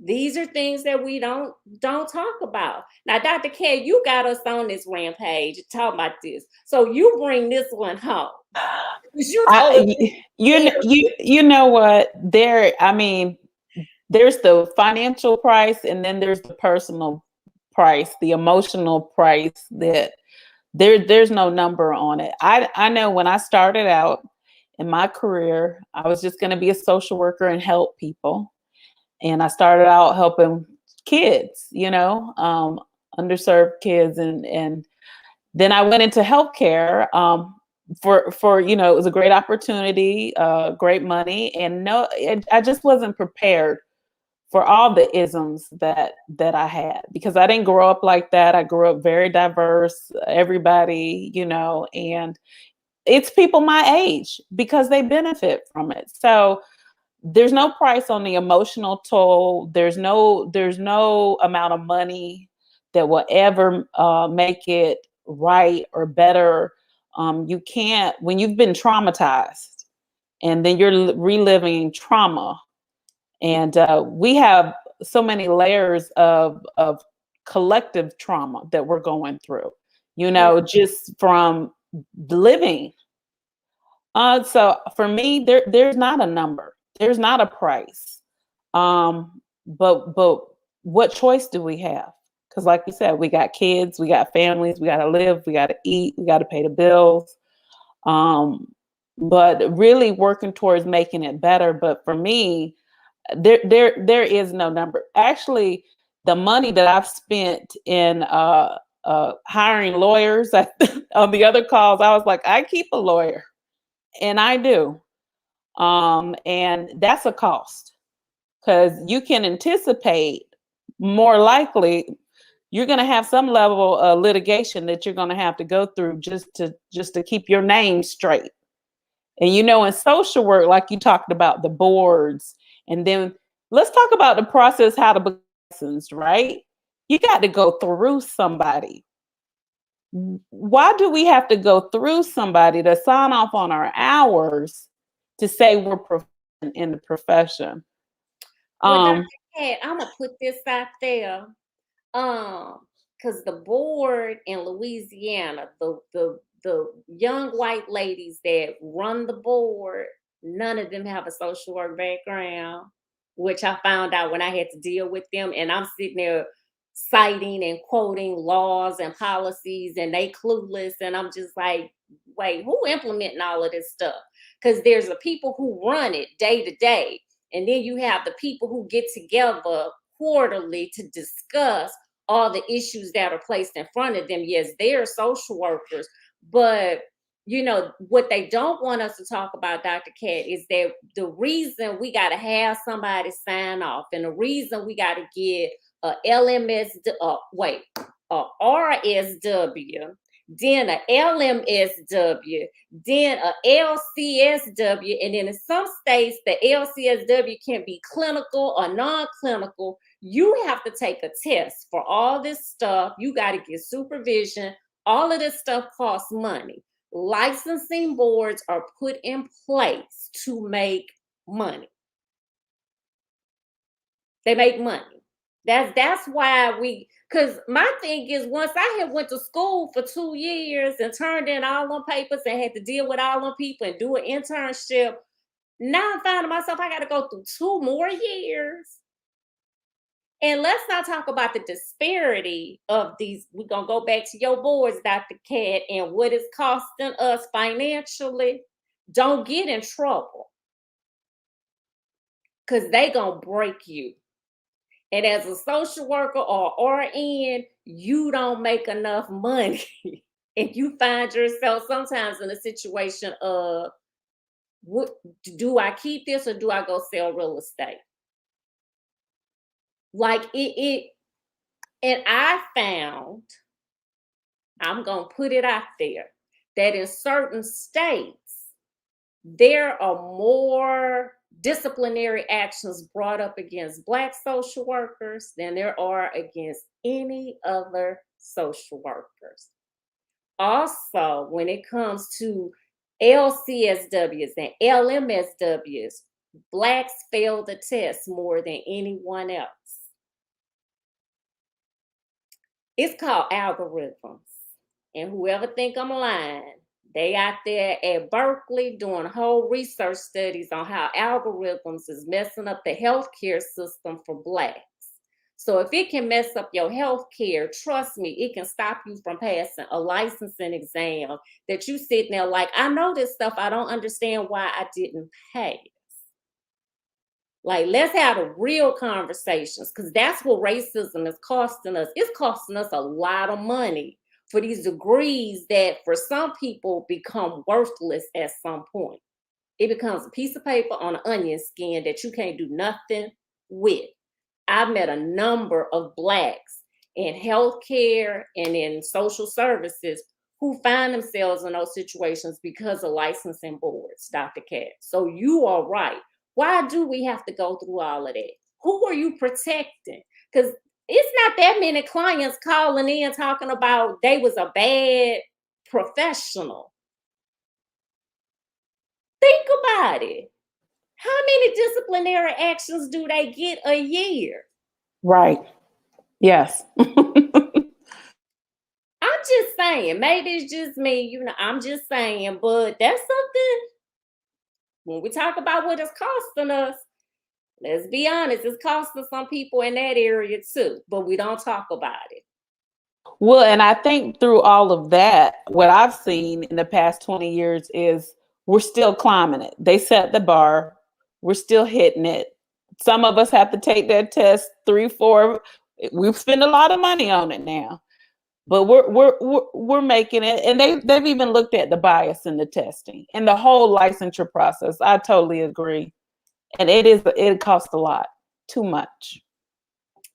These are things that we don't talk about. Now, Dr. K, you got us on this rampage talking about this. So you bring this one home. You know what? There's the financial price, and then there's the personal price, the emotional price that there's no number on it. I know when I started out in my career, I was just going to be a social worker and help people. And I started out helping kids, underserved kids. And then I went into healthcare for it was a great opportunity, great money. And I just wasn't prepared for all the isms that I had, because I didn't grow up like that. I grew up very diverse, everybody, and it's people my age because they benefit from it. So there's no price on the emotional toll. There's no amount of money that will ever make it right or better. You can't, when you've been traumatized and then you're reliving trauma. And we have so many layers of collective trauma that we're going through, just from living. So for me, there's not a number. There's not a price. But what choice do we have? Because like you said, we got kids, we got families, we got to live, we got to eat, we got to pay the bills. But really working towards making it better. But for me, there is no number. Actually, the money that I've spent in hiring lawyers on the other calls, I was like, I keep a lawyer, and I do. And that's a cost, because you can anticipate more likely you're going to have some level of litigation that you're going to have to go through just to keep your name straight. And in social work, like you talked about the boards, and then let's talk about the process, how to be licensed, right? You got to go through somebody. Why do we have to go through somebody to sign off on our hours to say we're in the profession? Well, Dr. Kat, I'm gonna put this out there, because the board in Louisiana, the young white ladies that run the board, none of them have a social work background, which I found out when I had to deal with them. And I'm sitting there citing and quoting laws and policies, and they clueless. And I'm just like, wait, who implementing all of this stuff? Because there's the people who run it day to day. And then you have the people who get together quarterly to discuss all the issues that are placed in front of them. Yes, they're social workers, but what they don't want us to talk about, Dr. Kat, is that the reason we got to have somebody sign off, and the reason we got to get a RSW, then a LMSW, then a LCSW, and then in some states the LCSW can be clinical or non-clinical. You have to take a test for all this stuff. You got to get supervision. All of this stuff costs money. Licensing boards are put in place to make money. They make money. That's why because my thing is, once I had went to school for 2 years and turned in all them papers and had to deal with all them people and do an internship, now I'm finding myself, I got to go through 2 more years. And let's not talk about the disparity of these. We're going to go back to your boards, Dr. Kat, and what it's costing us financially. Don't get in trouble. because they gonna break you. And as a social worker or RN, you don't make enough money. And you find yourself sometimes in a situation of, what do I keep this or do I go sell real estate? Like and I found, I'm gonna put it out there, that in certain states, there are more disciplinary actions brought up against Black social workers than there are against any other social workers. Also, when it comes to LCSWs and LMSWs, Blacks fail the test more than anyone else. It's called algorithms. And whoever think I'm lying, they out there at Berkeley doing whole research studies on how algorithms is messing up the healthcare system for Blacks. So if it can mess up your healthcare, trust me, it can stop you from passing a licensing exam that you sitting there like, I know this stuff, I don't understand why I didn't pass. Like, let's have the real conversations, because that's what racism is costing us. It's costing us a lot of money for these degrees that for some people become worthless at some point. It becomes a piece of paper on an onion skin that you can't do nothing with. I've met a number of Blacks in healthcare and in social services who find themselves in those situations because of licensing boards, Dr. Cat. So you are right. Why do we have to go through all of that? Who are you protecting? Because it's not that many clients calling in talking about they was a bad professional. Think about it. How many disciplinary actions do they get a year? Right. Yes. I'm just saying, maybe it's just me, I'm just saying, but that's something, when we talk about what it's costing us, let's be honest, it's costing some people in that area too, but we don't talk about it. Well, and I think through all of that, what I've seen in the past 20 years is we're still climbing it. They set the bar, we're still hitting it. Some of us have to take that test 3, 4. We've spent a lot of money on it now, but we're making it. And they've even looked at the bias in the testing and the whole licensure process. I totally agree, and it costs a lot, too much.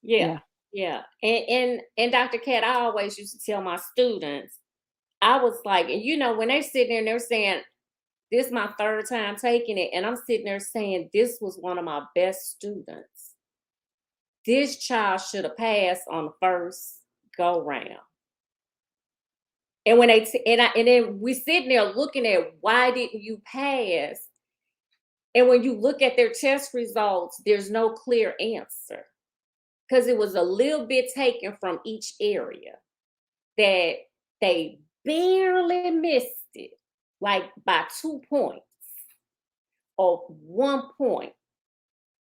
Yeah. And Dr. Cat, I always used to tell my students, I was like, and when they're sitting there and they're saying, this is my 3rd time taking it, and I'm sitting there saying, this was one of my best students. This child should have passed on the first go round. And when and then we sitting there looking at, why didn't you pass? And when you look at their test results, there's no clear answer, because it was a little bit taken from each area that they barely missed it, like by 2 points or 1 point.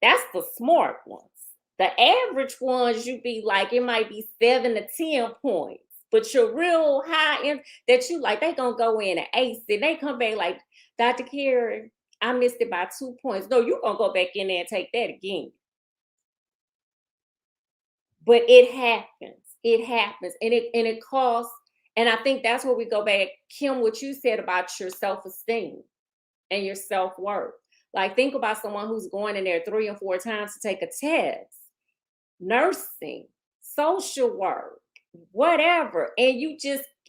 That's the smart ones. The average ones, you be like, it might be 7 to 10 points, but your real high end that you like, they gonna go in and ace it. They come back like, Dr. Carey, I missed it by 2 points. No, you're gonna go back in there and take that again. But it happens. It happens. And it costs. And I think that's where we go back, Kim, what you said about your self-esteem and your self-worth. Like, think about someone who's going in there 3 or 4 times to take a test, nursing, social work, whatever. And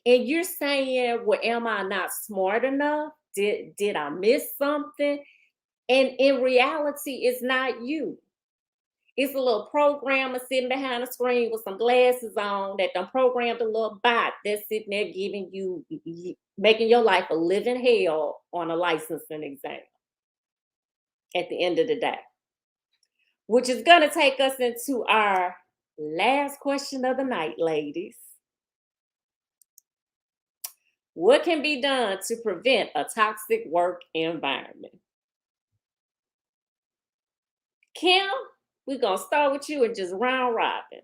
you're saying, well, am I not smart enough? Did I miss something? And in reality, it's not you. It's a little programmer sitting behind the screen with some glasses on that done programmed a little bot that's sitting there giving you, making your life a living hell on a licensing exam at the end of the day. Which is going to take us into our last question of the night, ladies. What can be done to prevent a toxic work environment? Kim, we're going to start with you and just round robin.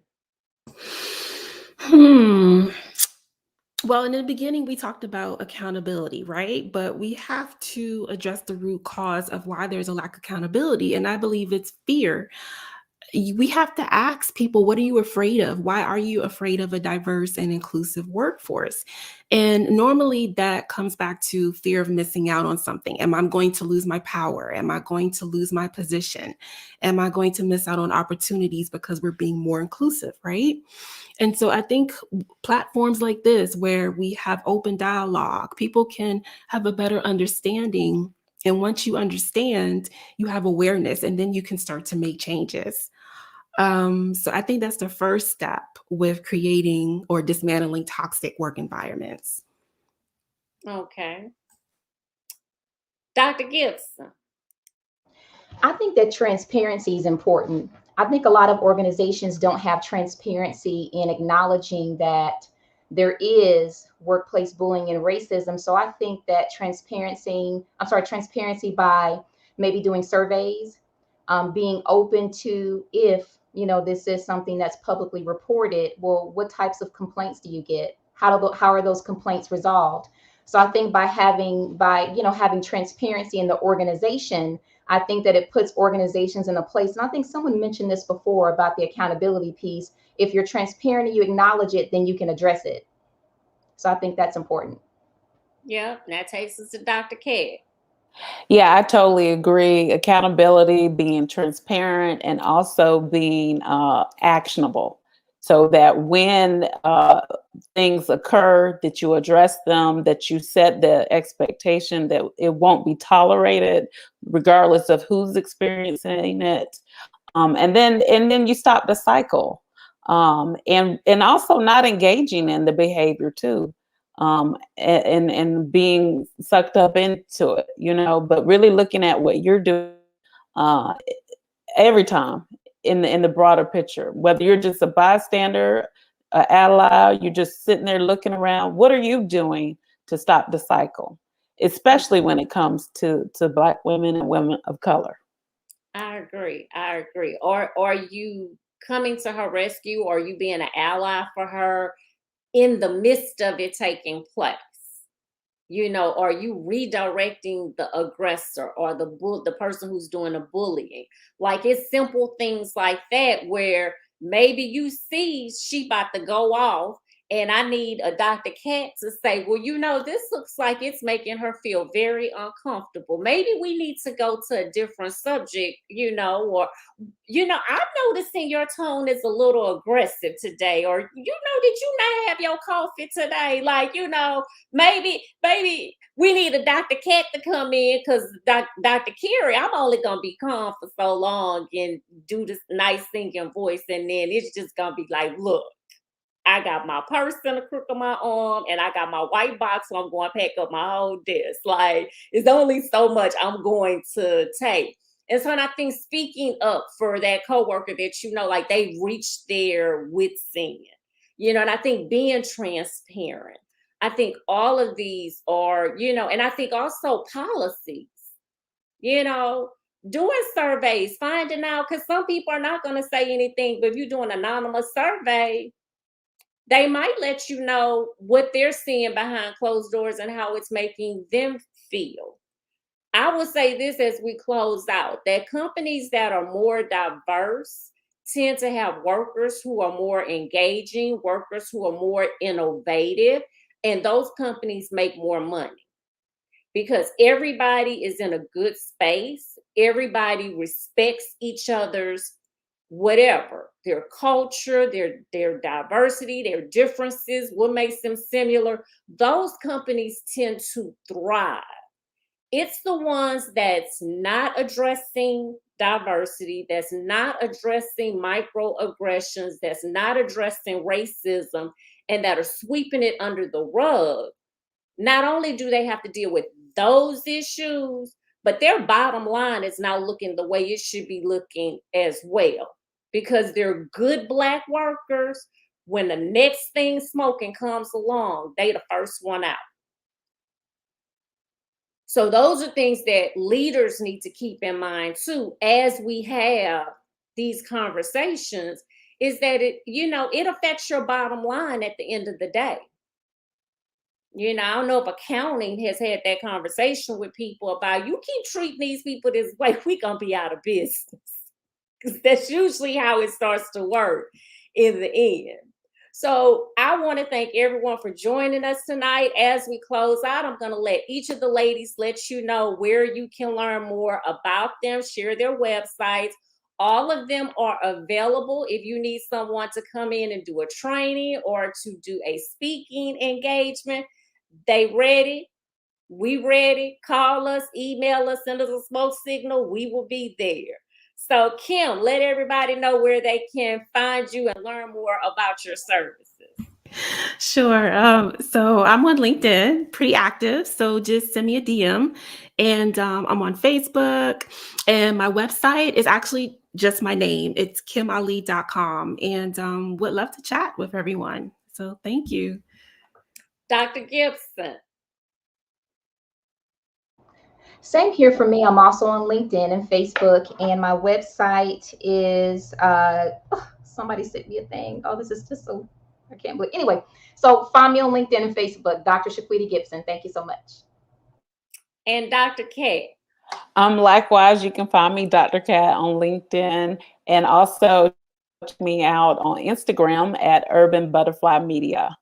Well, in the beginning, we talked about accountability, right? But we have to address the root cause of why there's a lack of accountability. And I believe it's fear. We have to ask people, what are you afraid of? Why are you afraid of a diverse and inclusive workforce? And normally that comes back to fear of missing out on something. Am I going to lose my power? Am I going to lose my position? Am I going to miss out on opportunities because we're being more inclusive, right? And so I think platforms like this, where we have open dialogue, people can have a better understanding. And once you understand, you have awareness, and then you can start to make changes. So I think that's the first step with creating or dismantling toxic work environments. Okay. Dr. Gibson. I think that transparency is important. I think a lot of organizations don't have transparency in acknowledging that there is workplace bullying and racism. So I think that transparency by maybe doing surveys, being open to, if this is something that's publicly reported, well, what types of complaints do you get? How are those complaints resolved? So I think by having transparency in the organization, I think that it puts organizations in a place, and I think someone mentioned this before about the accountability piece. If you're transparent and you acknowledge it, then you can address it. So I think that's important. Yeah, that takes us to Dr. Carey. Yeah, I totally agree. Accountability, being transparent, and also being actionable, so that when things occur, that you address them, that you set the expectation that it won't be tolerated, regardless of who's experiencing it, and then you stop the cycle, and also not engaging in the behavior too. And being sucked up into it, but really looking at what you're doing uh, every time in the broader picture, whether you're just a bystander, ally, you're just sitting there looking around. What are you doing to stop the cycle, especially when it comes to Black women and women of color? I agree. Or are you coming to her rescue? Or are you being an ally for her in the midst of it taking place? Are you redirecting the aggressor or the person who's doing the bullying? Like, it's simple things like that, where maybe you see she about to go off, and I need a Dr. Cat to say, well, this looks like it's making her feel very uncomfortable. Maybe we need to go to a different subject, or I'm noticing your tone is a little aggressive today, or did you not have your coffee today? Like, maybe we need a Dr. Cat to come in, because Dr. Carey, I'm only gonna be calm for so long and do this nice singing voice, and then it's just gonna be like, look, I got my purse in the crook of my arm, and I got my white box, so I'm going to pack up my whole desk. Like, it's only so much I'm going to take. And so, I think speaking up for that coworker that like they reached their wits end, and I think being transparent. I think all of these are, and I think also policies, doing surveys, finding out, because some people are not going to say anything, but if you do an anonymous survey, they might let you know what they're seeing behind closed doors and how it's making them feel. I will say this as we close out, that companies that are more diverse tend to have workers who are more engaging, workers who are more innovative, and those companies make more money because everybody is in a good space. Everybody respects each other's whatever, their culture, their diversity, their differences, what makes them similar. Those companies tend to thrive. It's the ones that's not addressing diversity, that's not addressing microaggressions, that's not addressing racism, and that are sweeping it under the rug. Not only do they have to deal with those issues, but their bottom line is now looking the way it should be looking as well, because they're good Black workers. When the next thing smoking comes along, they the first one out. So those are things that leaders need to keep in mind too, as we have these conversations, is that it affects your bottom line at the end of the day. You know, I don't know if accounting has had that conversation with people about, you keep treating these people this way, we gonna be out of business. Because that's usually how it starts to work in the end. So I want to thank everyone for joining us tonight. As we close out, I'm going to let each of the ladies let you know where you can learn more about them, share their websites. All of them are available if you need someone to come in and do a training or to do a speaking engagement. They ready. We ready. Call us, email us, send us a smoke signal. We will be there. So Kim, let everybody know where they can find you and learn more about your services. Sure. So I'm on LinkedIn, pretty active. So just send me a DM. And I'm on Facebook. And my website is actually just my name. It's kimali.com. And would love to chat with everyone. So thank you. Dr. Gibson. Same here for me. I'm also on LinkedIn and Facebook, and my website is somebody sent me a thing. Oh, this is just so, I can't believe. Anyway, so find me on LinkedIn and Facebook, Dr. Shaquita Gibson. Thank you so much. And Dr. K. Likewise, you can find me, Dr. Cat, on LinkedIn, and also check me out on Instagram at Urban Butterfly Media.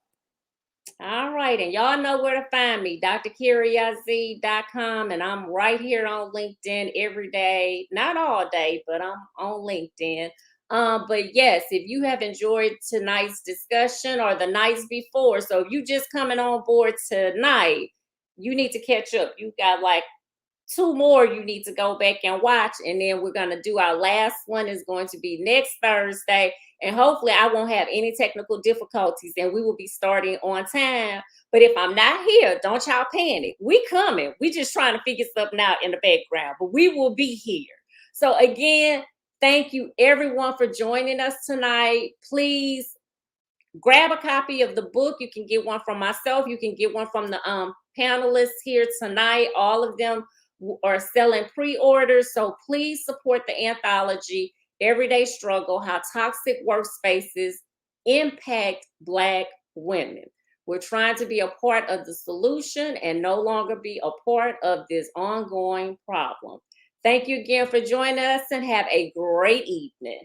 All right, and y'all know where to find me, drcareyyazeed.com, and I'm right here on LinkedIn every day, not all day, but I'm on LinkedIn. But yes, if you have enjoyed tonight's discussion or the nights before, so if you just coming on board tonight, you need to catch up. You got like 2 more you need to go back and watch, and then we're going to do our last one is going to be next Thursday, and hopefully I won't have any technical difficulties and we will be starting on time. But if I'm not here, don't y'all panic. We coming. We just trying to figure something out in the background, but we will be here. So again, thank you everyone for joining us tonight. Please grab a copy of the book. You can get one from myself. You can get one from the panelists here tonight. All of them are selling pre-orders. So please support the anthology, Everyday Struggle, How Toxic Workspaces Impact Black Women. We're trying to be a part of the solution and no longer be a part of this ongoing problem. Thank you again for joining us and have a great evening.